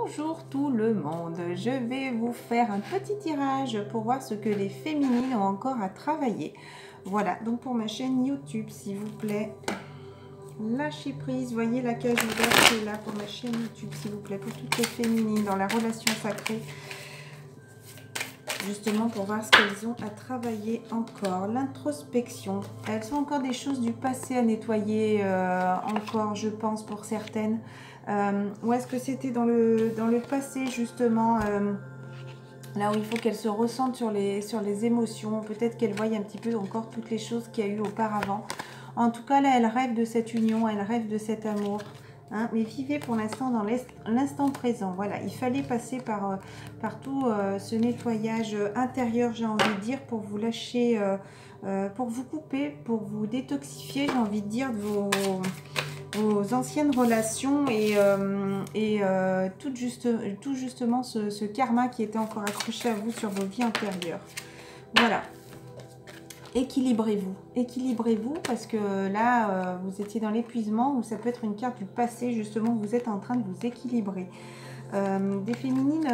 Bonjour tout le monde, je vais vous faire un petit tirage pour voir ce que les féminines ont encore à travailler. Voilà, donc pour ma chaîne YouTube, s'il vous plaît, lâchez prise, voyez la cage ouverte là pour ma chaîne YouTube, s'il vous plaît, pour toutes les féminines dans la relation sacrée. Justement pour voir ce qu'elles ont à travailler encore. L'introspection, elles ont encore des choses du passé à nettoyer encore, je pense, pour certaines. Ou est-ce que c'était dans le passé justement, là où il faut qu'elles se ressentent sur les émotions, peut-être qu'elles voient un petit peu encore toutes les choses qu'il y a eu auparavant. En tout cas là, elles rêvent de cette union, elles rêvent de cet amour. Hein, mais vivez pour l'instant dans l'instant présent. Voilà, il fallait passer par tout ce nettoyage intérieur, j'ai envie de dire, pour vous lâcher, pour vous couper, pour vous détoxifier, j'ai envie de dire, de vos anciennes relations et tout justement ce karma qui était encore accroché à vous sur vos vies antérieures. Voilà. Équilibrez-vous parce que là, vous étiez dans l'épuisement ou ça peut être une carte du passé, justement, vous êtes en train de vous équilibrer. Des féminines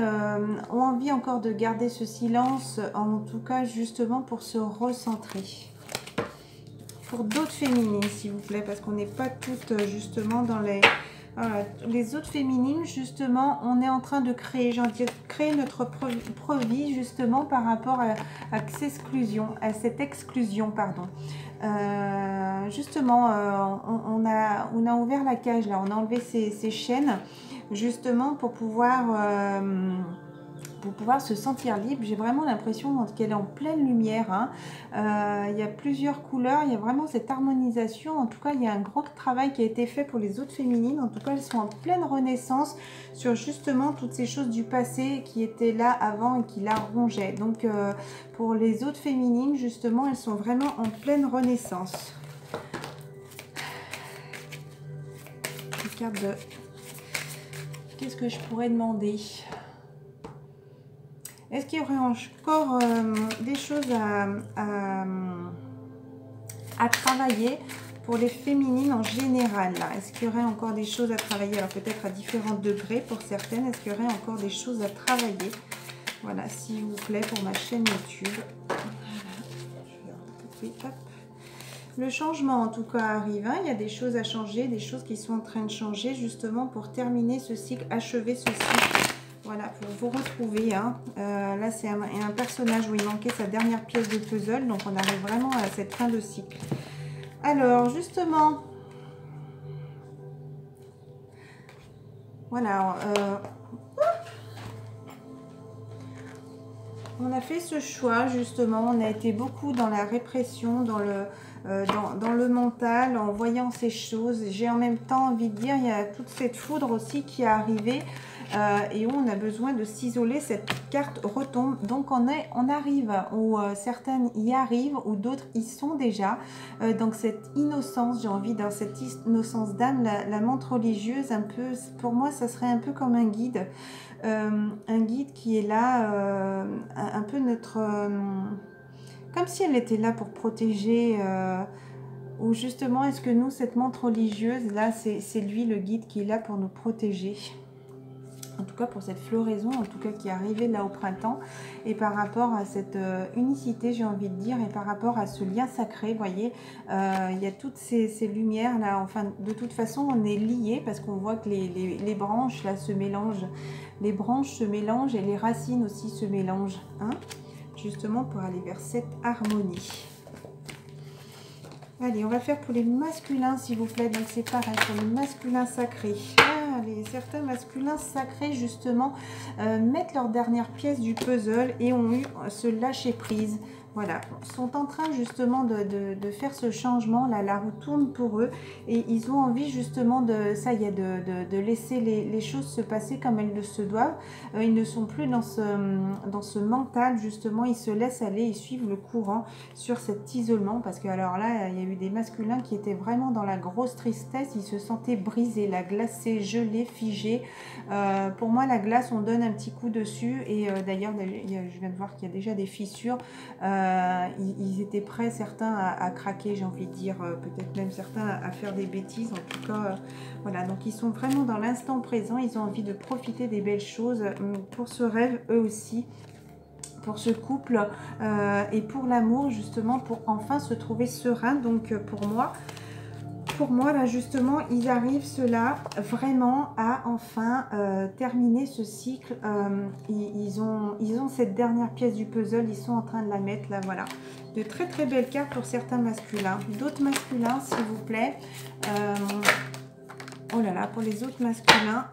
ont envie encore de garder ce silence, en tout cas, justement, pour se recentrer. Pour d'autres féminines, s'il vous plaît, parce qu'on n'est pas toutes, justement, dans les... Voilà, les autres féminines, justement, on est en train de créer, j'ai envie de dire, créer notre propre vie, justement, par rapport à cette exclusion, pardon. Justement, on a ouvert la cage, là, on a enlevé ces chaînes, justement, pour pouvoir se sentir libre. J'ai vraiment l'impression qu'elle est en pleine lumière. Hein. Il y a plusieurs couleurs, il y a vraiment cette harmonisation. En tout cas, il y a un grand travail qui a été fait pour les autres féminines. En tout cas, elles sont en pleine renaissance sur justement toutes ces choses du passé qui étaient là avant et qui la rongeaient. Donc, pour les autres féminines, justement, elles sont vraiment en pleine renaissance. Une carte de... Qu'est-ce que je pourrais demander ? Est-ce qu'il y aurait encore des choses à travailler pour les féminines en général? Est-ce qu'il y aurait encore des choses à travailler? Alors peut-être à différents degrés pour certaines. Est-ce qu'il y aurait encore des choses à travailler? Voilà, s'il vous plaît, pour ma chaîne YouTube. Voilà. Le changement en tout cas arrive. Hein. Il y a des choses à changer, des choses qui sont en train de changer justement pour terminer ce cycle, achever ce cycle. Voilà, pour vous retrouver. Hein. Là, c'est un personnage où il manquait sa dernière pièce de puzzle. Donc, on arrive vraiment à cette fin de cycle. Alors, justement, voilà. On a fait ce choix, justement. On a été beaucoup dans la répression, dans le mental, en voyant ces choses. J'ai en même temps envie de dire, il y a toute cette foudre aussi qui est arrivée. Et où on a besoin de s'isoler, cette carte retombe. Donc on arrive, où certaines y arrivent, ou d'autres y sont déjà. Donc cette innocence, j'ai envie, dans cette innocence d'âme, la montre religieuse, un peu, pour moi, ça serait un peu comme un guide. Un guide qui est là, un peu notre... comme si elle était là pour protéger... ou justement, est-ce que nous, cette montre religieuse, là, c'est lui, le guide, qui est là pour nous protéger. En tout cas pour cette floraison, en tout cas qui est arrivée là au printemps, et par rapport à cette unicité, j'ai envie de dire, et par rapport à ce lien sacré, vous voyez, il y a toutes ces lumières là, enfin de toute façon on est liés parce qu'on voit que les branches là se mélangent, les branches se mélangent et les racines aussi se mélangent, hein, justement pour aller vers cette harmonie. Allez, on va faire pour les masculins, s'il vous plaît. Donc, c'est pareil, pour les masculins sacrés. Ah, certains masculins sacrés, justement, mettent leur dernière pièce du puzzle et ont eu ce lâcher-prise. Voilà, sont en train justement de faire ce changement, là, la roue tourne pour eux et ils ont envie justement de laisser les choses se passer comme elles le se doivent. Ils ne sont plus dans ce mental, justement, ils se laissent aller, ils suivent le courant sur cet isolement parce que alors là, il y a eu des masculins qui étaient vraiment dans la grosse tristesse, ils se sentaient brisés, la glacée, gelée, figée. Pour moi, la glace, on donne un petit coup dessus et d'ailleurs, je viens de voir qu'il y a déjà des fissures. Ils étaient prêts, certains, à craquer, j'ai envie de dire, peut-être même certains à faire des bêtises. En tout cas, voilà, donc ils sont vraiment dans l'instant présent. Ils ont envie de profiter des belles choses pour ce rêve, eux aussi, pour ce couple et pour l'amour, justement, pour enfin se trouver serein. Donc pour moi, là, justement, ils arrivent, ceux-là, vraiment à enfin terminer ce cycle. Ils ont cette dernière pièce du puzzle, ils sont en train de la mettre, là, voilà. De très, très belles cartes pour certains masculins. D'autres masculins, s'il vous plaît. Oh là là, pour les autres masculins,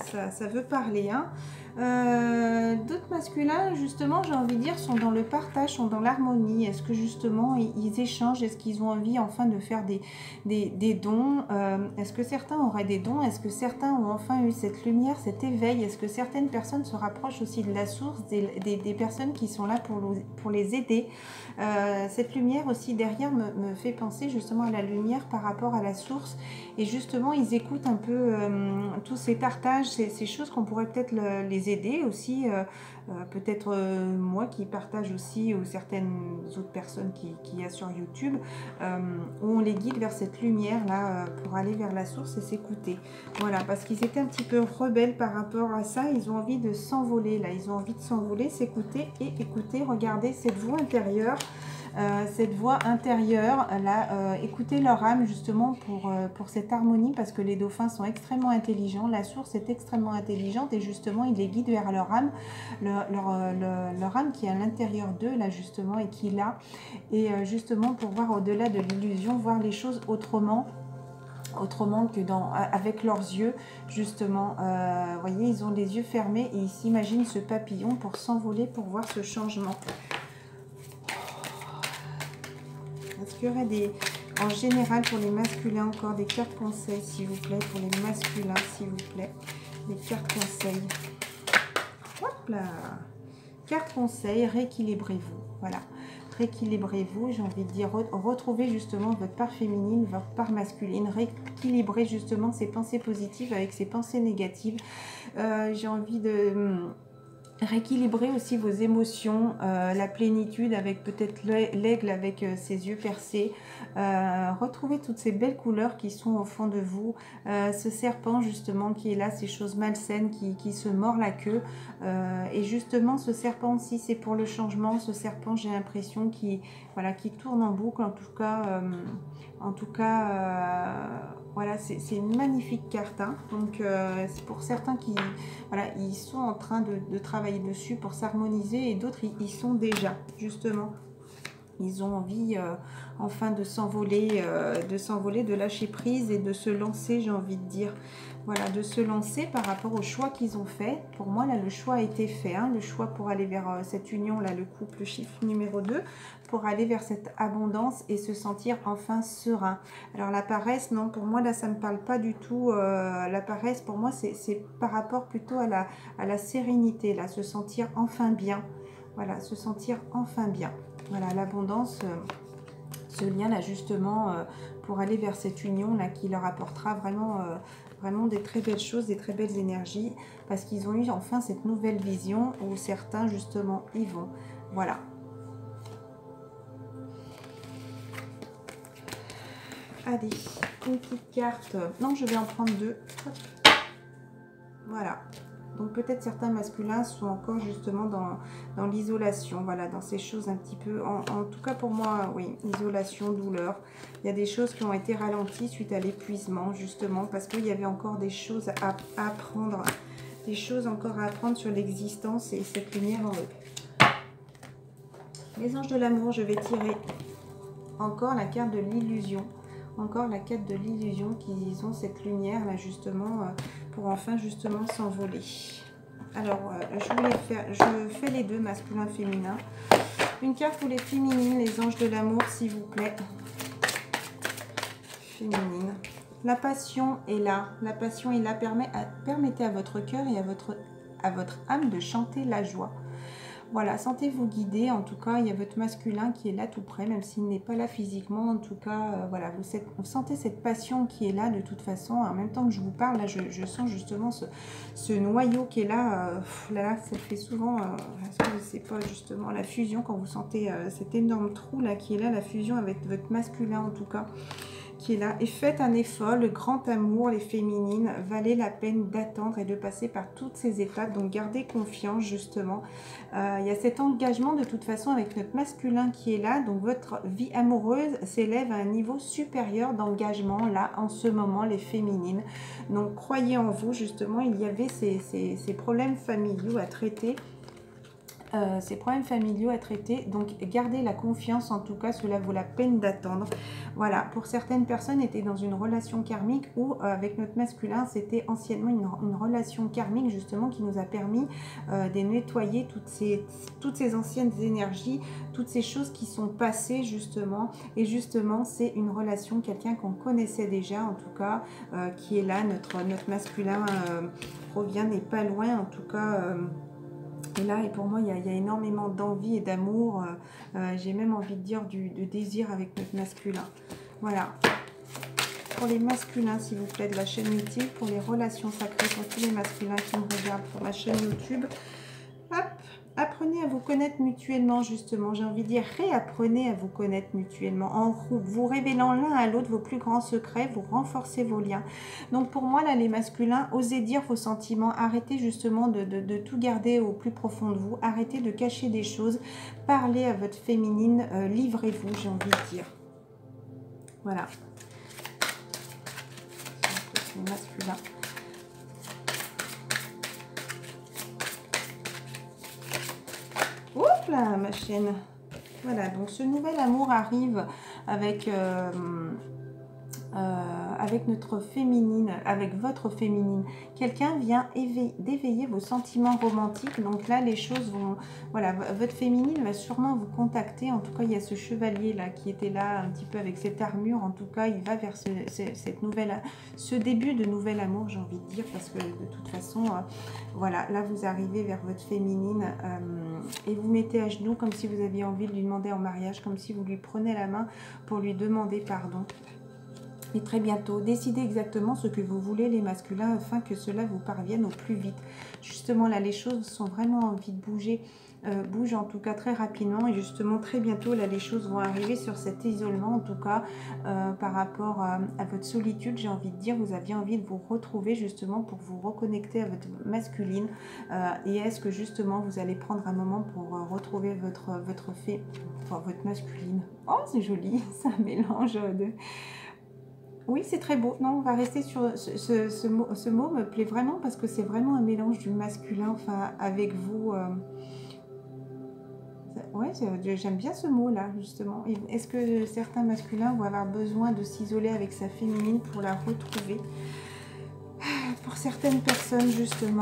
ça veut parler, hein. D'autres masculins, justement, j'ai envie de dire, sont dans le partage, sont dans l'harmonie. Est-ce que justement ils échangent? Est-ce qu'ils ont envie enfin de faire des dons? Est-ce que certains auraient des dons? Est-ce que certains ont enfin eu cette lumière, cet éveil? Est-ce que certaines personnes se rapprochent aussi de la source, des personnes qui sont là pour les aider? Cette lumière aussi derrière me fait penser justement à la lumière par rapport à la source. Et justement, ils écoutent un peu tous ces partages, ces choses qu'on pourrait peut-être les aider aussi. Peut-être moi qui partage aussi, ou certaines autres personnes qui y a sur YouTube, où on les guide vers cette lumière-là pour aller vers la source et s'écouter. Voilà, parce qu'ils étaient un petit peu rebelles par rapport à ça. Ils ont envie de s'envoler, là. Ils ont envie de s'envoler, s'écouter et écouter, regarder cette voix intérieure. Cette voix intérieure, là, écouter leur âme justement pour cette harmonie, parce que les dauphins sont extrêmement intelligents, la source est extrêmement intelligente et justement ils les guident vers leur âme, leur âme qui est à l'intérieur d'eux là justement et qui est là, et justement pour voir au-delà de l'illusion, voir les choses autrement que avec leurs yeux justement. Vous voyez, ils ont les yeux fermés et ils s'imaginent ce papillon pour s'envoler, pour voir ce changement. Est-ce qu'il y aurait en général pour les masculins encore des cartes conseils, s'il vous plaît, pour les masculins, s'il vous plaît, des cartes conseils. Hop là, cartes conseils, rééquilibrez-vous, voilà, rééquilibrez-vous, j'ai envie de dire, retrouvez justement votre part féminine, votre part masculine, rééquilibrez justement ces pensées positives avec ces pensées négatives. J'ai envie de rééquilibrer aussi vos émotions, la plénitude avec peut-être l'aigle avec ses yeux percés. Retrouvez toutes ces belles couleurs qui sont au fond de vous. Ce serpent justement qui est là, ces choses malsaines qui se mord la queue. Et justement ce serpent aussi, c'est pour le changement. Ce serpent, j'ai l'impression qui tourne en boucle. En tout cas, voilà, c'est une magnifique carte, hein. Donc c'est pour certains qui ils sont en train de travailler dessus pour s'harmoniser, et d'autres ils sont déjà justement, ils ont envie enfin de s'envoler, de lâcher prise et de se lancer, j'ai envie de dire, voilà, de se lancer par rapport au choix qu'ils ont fait. Pour moi là, le choix a été fait, hein, le choix pour aller vers cette union là, le couple chiffre numéro 2, pour aller vers cette abondance et se sentir enfin serein. Alors la paresse, non, pour moi là ça ne me parle pas du tout. La paresse pour moi c'est par rapport plutôt à la sérénité, là, se sentir enfin bien, voilà, se sentir enfin bien, voilà, l'abondance, ce lien là justement pour aller vers cette union là qui leur apportera vraiment des très belles choses, des très belles énergies, parce qu'ils ont eu enfin cette nouvelle vision où certains justement y vont. Voilà. Allez, une petite carte. Non, je vais en prendre deux. Voilà. Donc peut-être certains masculins sont encore justement dans l'isolation, voilà, dans ces choses un petit peu, en tout cas pour moi, oui, isolation, douleur. Il y a des choses qui ont été ralenties suite à l'épuisement, justement, parce qu'il y avait encore des choses à apprendre, des choses encore à apprendre sur l'existence et cette lumière en eux. Les anges de l'amour, je vais tirer encore la carte de l'illusion. Encore la carte de l'illusion, qu'ils ont cette lumière là justement pour enfin justement s'envoler. Alors je fais les deux, masculin féminin. Une carte pour les féminines, les anges de l'amour s'il vous plaît. Féminine. La passion est là. La passion est là. Permettez à votre cœur et à votre âme de chanter la joie. Voilà, sentez-vous guider. En tout cas, il y a votre masculin qui est là tout près, même s'il n'est pas là physiquement. En tout cas, voilà, vous sentez cette passion qui est là de toute façon. En même temps que je vous parle, là, je sens justement ce noyau qui est là. Là, ça fait souvent, est-ce que c'est pas justement la fusion quand vous sentez cet énorme trou là qui est là, la fusion avec votre masculin en tout cas, qui est là. Et faites un effort, le grand amour, les féminines, valait la peine d'attendre et de passer par toutes ces étapes. Donc gardez confiance justement. Il y a cet engagement de toute façon avec notre masculin qui est là. Donc votre vie amoureuse s'élève à un niveau supérieur d'engagement là en ce moment, les féminines. Donc croyez en vous justement, il y avait ces problèmes familiaux à traiter. Ces problèmes familiaux à traiter, donc gardez la confiance, en tout cas cela vaut la peine d'attendre. Voilà, pour certaines personnes étaient dans une relation karmique ou avec notre masculin c'était anciennement une relation karmique justement qui nous a permis de nettoyer toutes ces anciennes énergies, toutes ces choses qui sont passées justement, et justement c'est une relation, quelqu'un qu'on connaissait déjà en tout cas, qui est là, notre masculin revient, n'est pas loin en tout cas. Et là, et pour moi, il y a énormément d'envie et d'amour. J'ai même envie de dire de désir avec notre masculin. Voilà. Pour les masculins, s'il vous plaît, de la chaîne YouTube, pour les relations sacrées, pour tous les masculins qui me regardent pour ma chaîne YouTube. Hop, apprenez à vous connaître mutuellement, justement. J'ai envie de dire, réapprenez à vous connaître mutuellement. En vous révélant l'un à l'autre vos plus grands secrets, vous renforcez vos liens. Donc pour moi, là, les masculins, osez dire vos sentiments. Arrêtez justement de tout garder au plus profond de vous. Arrêtez de cacher des choses. Parlez à votre féminine. Livrez-vous, j'ai envie de dire. Voilà. Les masculins. Oups là, ma chaîne. Voilà, donc ce nouvel amour arrive avec, avec notre féminine, avec votre féminine. Quelqu'un vient d'éveiller vos sentiments romantiques. Donc là, les choses vont... Voilà, votre féminine va sûrement vous contacter. En tout cas, il y a ce chevalier là qui était là un petit peu avec cette armure. En tout cas, il va vers ce début de nouvel amour, j'ai envie de dire, parce que de toute façon, voilà, là, vous arrivez vers votre féminine et vous mettez à genoux comme si vous aviez envie de lui demander en mariage, comme si vous lui prenez la main pour lui demander pardon. Et très bientôt, décidez exactement ce que vous voulez les masculins afin que cela vous parvienne au plus vite. Justement là, les choses sont vraiment envie de bouger, bougent en tout cas très rapidement. Et justement très bientôt, là les choses vont arriver sur cet isolement en tout cas par rapport à votre solitude. J'ai envie de dire, vous aviez envie de vous retrouver justement pour vous reconnecter à votre masculine. Et est-ce que justement vous allez prendre un moment pour retrouver votre masculine. Oh c'est joli, c'est un mélange de... Oui, c'est très beau. Non, on va rester sur ce mot me plaît vraiment parce que c'est vraiment un mélange du masculin, enfin, avec vous. Ouais, j'aime bien ce mot-là, justement. Est-ce que certains masculins vont avoir besoin de s'isoler avec sa féminine pour la retrouver? Pour certaines personnes, justement.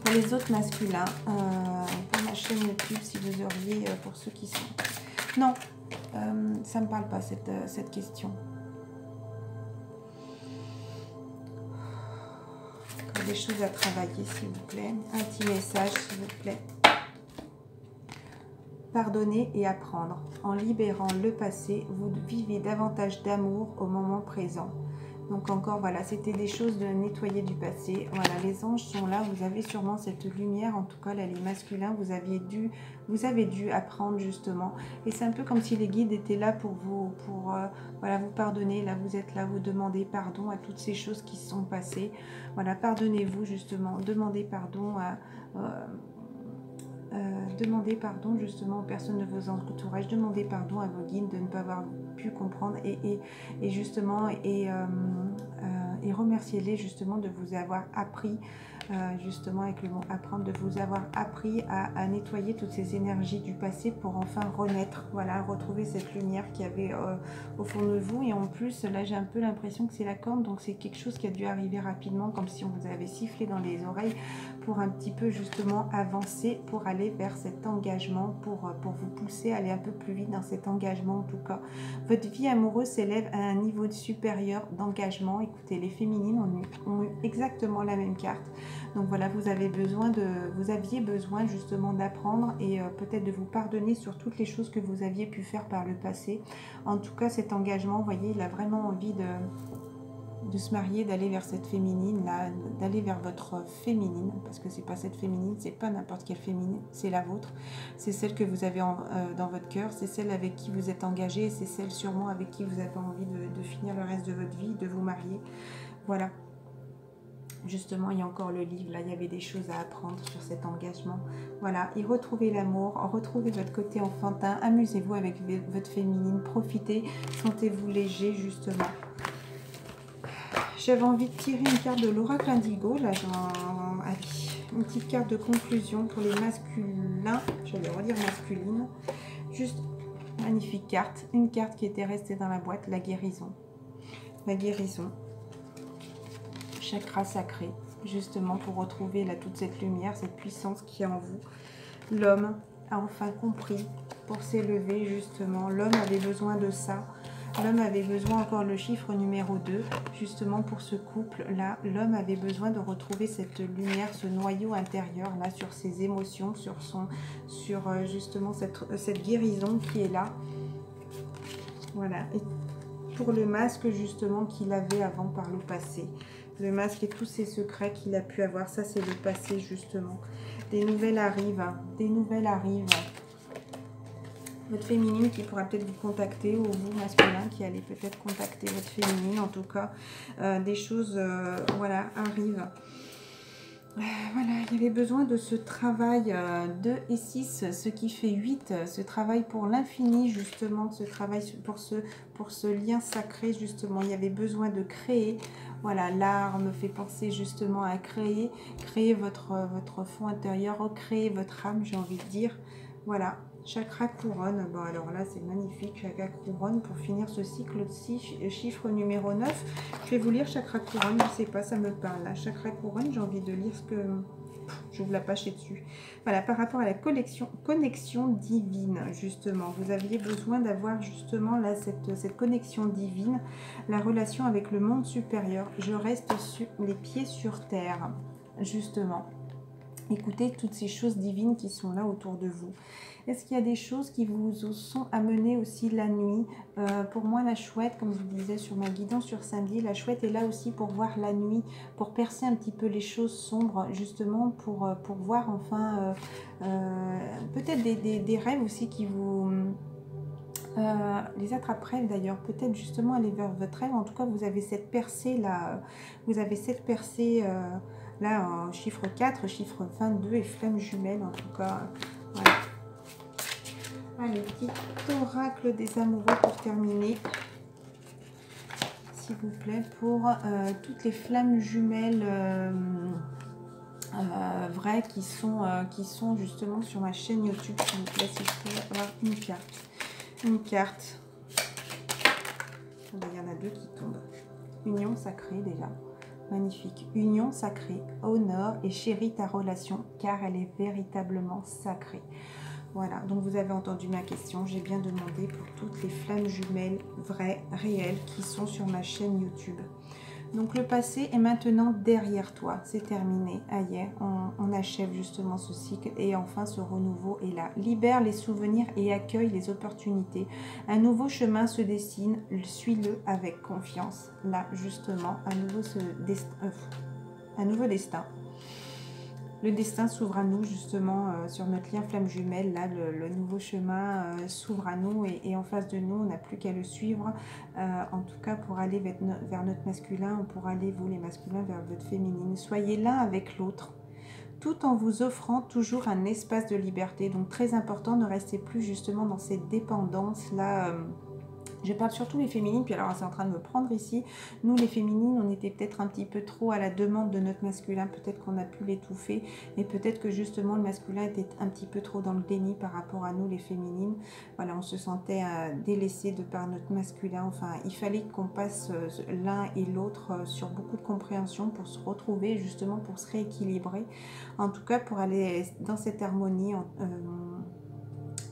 Pour les autres masculins, pour ma chaîne YouTube, si vous auriez, pour ceux qui sont... Non, ça ne me parle pas, cette question. Des choses à travailler, s'il vous plaît. Un petit message, s'il vous plaît. Pardonner et apprendre. En libérant le passé, vous vivez davantage d'amour au moment présent. Donc encore, voilà, c'était des choses de nettoyer du passé. Voilà, les anges sont là. Vous avez sûrement cette lumière. En tout cas, là, les masculins, vous avez dû apprendre justement. Et c'est un peu comme si les guides étaient là pour vous, voilà, vous pardonner. Là, vous êtes là, vous demandez pardon à toutes ces choses qui se sont passées. Voilà, pardonnez-vous justement. Demandez pardon à... demandez pardon justement aux personnes de vos entourages, demandez pardon à vos guides de ne pas avoir pu comprendre et justement et remerciez-les justement de vous avoir appris justement avec le mot apprendre, de vous avoir appris à nettoyer toutes ces énergies du passé pour enfin renaître, voilà, retrouver cette lumière qu'il y avait au fond de vous. Et en plus là j'ai un peu l'impression que c'est la corne, donc c'est quelque chose qui a dû arriver rapidement, comme si on vous avait sifflé dans les oreilles pour un petit peu justement avancer, pour aller vers cet engagement, pour vous pousser à aller un peu plus vite dans cet engagement en tout cas. Votre vie amoureuse s'élève à un niveau supérieur d'engagement. Écoutez, les féminines ont eu exactement la même carte. Donc voilà, vous aviez besoin justement d'apprendre et peut-être de vous pardonner sur toutes les choses que vous aviez pu faire par le passé. En tout cas, cet engagement, vous voyez, il a vraiment envie de se marier, d'aller vers cette féminine, là, d'aller vers votre féminine, parce que c'est pas cette féminine, c'est pas n'importe quelle féminine, c'est la vôtre, c'est celle que vous avez dans votre cœur, c'est celle avec qui vous êtes engagé, c'est celle sûrement avec qui vous avez envie de finir le reste de votre vie, de vous marier. Voilà. Justement, il y a encore le livre, là, il y avait des choses à apprendre sur cet engagement. Voilà, et retrouvez l'amour, retrouvez votre côté enfantin, amusez-vous avec votre féminine, profitez, sentez-vous léger, justement. J'avais envie de tirer une carte de l'oracle indigo, là, une petite carte de conclusion pour les masculins, j'allais redire masculine, juste magnifique carte, une carte qui était restée dans la boîte, la guérison. La guérison. Chakra sacré, justement pour retrouver là toute cette lumière, cette puissance qui est en vous. L'homme a enfin compris pour s'élever, justement. L'homme avait besoin de ça. L'homme avait besoin, encore le chiffre numéro 2, justement pour ce couple-là. L'homme avait besoin de retrouver cette lumière, ce noyau intérieur, là, sur ses émotions, sur justement cette guérison qui est là. Voilà. Et pour le masque, justement, qu'il avait avant par le passé. Le masque et tous ces secrets qu'il a pu avoir, ça c'est le passé justement. Des nouvelles arrivent, des nouvelles arrivent. Votre féminine qui pourra peut-être vous contacter, ou vous masculin qui allez peut-être contacter votre féminine. En tout cas, des choses voilà, arrivent. Voilà, il y avait besoin de ce travail 2 et 6, ce qui fait 8, ce travail pour l'infini justement, ce travail pour ce lien sacré justement. Il y avait besoin de créer, voilà, l'art me fait penser justement à créer votre fond intérieur, recréer votre âme, j'ai envie de dire, voilà. Chakra couronne, bon alors là c'est magnifique, chakra couronne pour finir ce cycle de chiffre numéro 9. Je vais vous lire chakra couronne, je sais pas, ça me parle là. Chakra couronne, j'ai envie de lire ce que... J'ouvre la page et dessus. Voilà, par rapport à la connexion divine, justement. Vous aviez besoin d'avoir justement là cette connexion divine, la relation avec le monde supérieur. Je reste sur les pieds sur terre, justement. Écoutez toutes ces choses divines qui sont là autour de vous. Est-ce qu'il y a des choses qui vous sont amenées aussi la nuit? Pour moi, la chouette, comme je vous disais sur ma guidance sur samedi, la chouette est là aussi pour voir la nuit, pour percer un petit peu les choses sombres, justement, pour voir enfin peut-être des rêves aussi qui vous... les attrape-rêves d'ailleurs, peut-être justement aller vers votre rêve. En tout cas, vous avez cette percée là, vous avez cette percée là en chiffre 4, chiffre 22 et flamme jumelle en tout cas. Voilà. Allez, petit oracle des amoureux pour terminer, s'il vous plaît, pour toutes les flammes jumelles vraies qui sont justement sur ma chaîne YouTube, s'il vous plaît, s'il faut avoir une carte. Une carte. Il y en a 2 qui tombent. Union sacrée déjà. Magnifique. Union sacrée. Honore et chéris ta relation car elle est véritablement sacrée. Voilà, donc vous avez entendu ma question. J'ai bien demandé pour toutes les flammes jumelles vraies, réelles qui sont sur ma chaîne YouTube. Donc le passé est maintenant derrière toi, c'est terminé. Aïe, on achève justement ce cycle et enfin ce renouveau est là. Libère les souvenirs et accueille les opportunités. Un nouveau chemin se dessine, suis-le avec confiance. Là justement, un nouveau destin. Le destin s'ouvre à nous justement sur notre lien flamme jumelle. Là, le nouveau chemin s'ouvre à nous et en face de nous, on n'a plus qu'à le suivre. En tout cas, pour aller vers notre masculin ou pour aller, vous les masculins, vers votre féminine. Soyez l'un avec l'autre, tout en vous offrant toujours un espace de liberté. Donc, très important, ne restez plus justement dans cette dépendance-là Je parle surtout les féminines, puis alors c'est en train de me prendre ici. Nous les féminines, on était peut-être un petit peu trop à la demande de notre masculin, peut-être qu'on a pu l'étouffer, et peut-être que justement le masculin était un petit peu trop dans le déni par rapport à nous les féminines. Voilà, on se sentait délaissé de par notre masculin, enfin il fallait qu'on passe l'un et l'autre sur beaucoup de compréhension pour se retrouver, justement pour se rééquilibrer, en tout cas pour aller dans cette harmonie,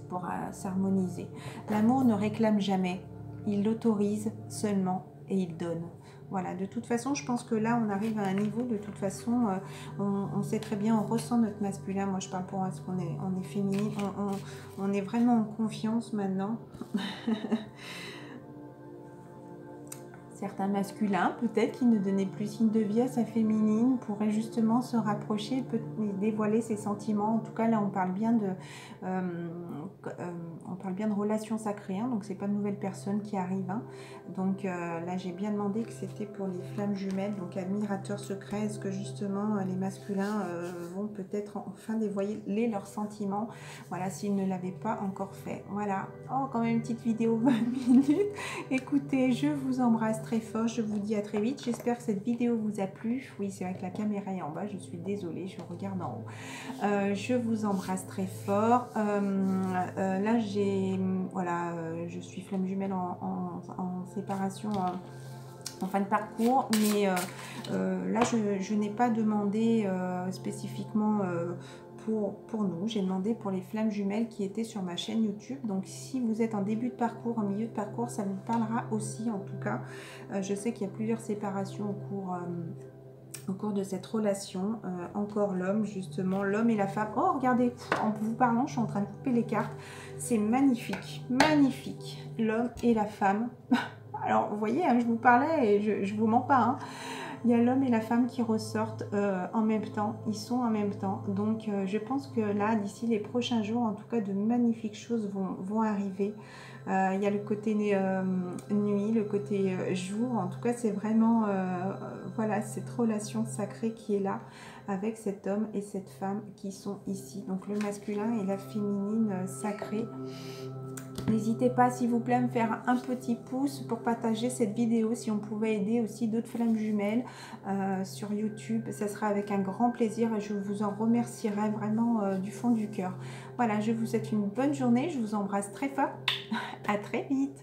pour s'harmoniser. L'amour ne réclame jamais. Il l'autorise seulement et il donne. Voilà, de toute façon, je pense que là, on arrive à un niveau, de toute façon, on sait très bien, on ressent notre masculin. Moi, je parle pour parce qu'on est, on est féminine, on est vraiment en confiance maintenant. Certains masculins, peut-être, qui ne donnaient plus signe de vie à sa féminine, pourraient justement se rapprocher, dévoiler ses sentiments. En tout cas, là, on parle bien de relations sacrées, hein, donc c'est pas de nouvelles personnes qui arrivent. Hein. Donc là, j'ai bien demandé que c'était pour les flammes jumelles, donc admirateurs secrets. Est-ce que justement les masculins vont peut-être enfin dévoiler leurs sentiments, voilà, s'ils ne l'avaient pas encore fait. Voilà. Oh, quand même une petite vidéo 20 minutes. Écoutez, je vous embrasse très fort, je vous dis à très vite. J'espère que cette vidéo vous a plu. Oui, c'est vrai que la caméra est en bas, je suis désolée, je regarde en haut. Je vous embrasse très fort. Là, voilà, je suis flamme jumelle en séparation, en fin de parcours, mais là, je n'ai pas demandé spécifiquement pour nous, j'ai demandé pour les flammes jumelles qui étaient sur ma chaîne YouTube. Donc si vous êtes en début de parcours, en milieu de parcours, ça vous parlera aussi. En tout cas, je sais qu'il y a plusieurs séparations au cours de cette relation. Encore l'homme, justement, l'homme et la femme. Oh, regardez, en vous parlant, je suis en train de couper les cartes. C'est magnifique, magnifique. L'homme et la femme. Alors, vous voyez, hein, je vous parlais et je vous mens pas, hein. Il y a l'homme et la femme qui ressortent en même temps, ils sont en même temps. Donc je pense que là, d'ici les prochains jours, en tout cas, de magnifiques choses vont arriver. Il y a le côté nuit, le côté jour. En tout cas, c'est vraiment voilà, cette relation sacrée qui est là avec cet homme et cette femme qui sont ici. Donc le masculin et la féminine sacrée. N'hésitez pas, s'il vous plaît, à me faire un petit pouce pour partager cette vidéo. Si on pouvait aider aussi d'autres flammes jumelles sur YouTube, ça sera avec un grand plaisir et je vous en remercierai vraiment du fond du cœur. Voilà, je vous souhaite une bonne journée. Je vous embrasse très fort. À très vite.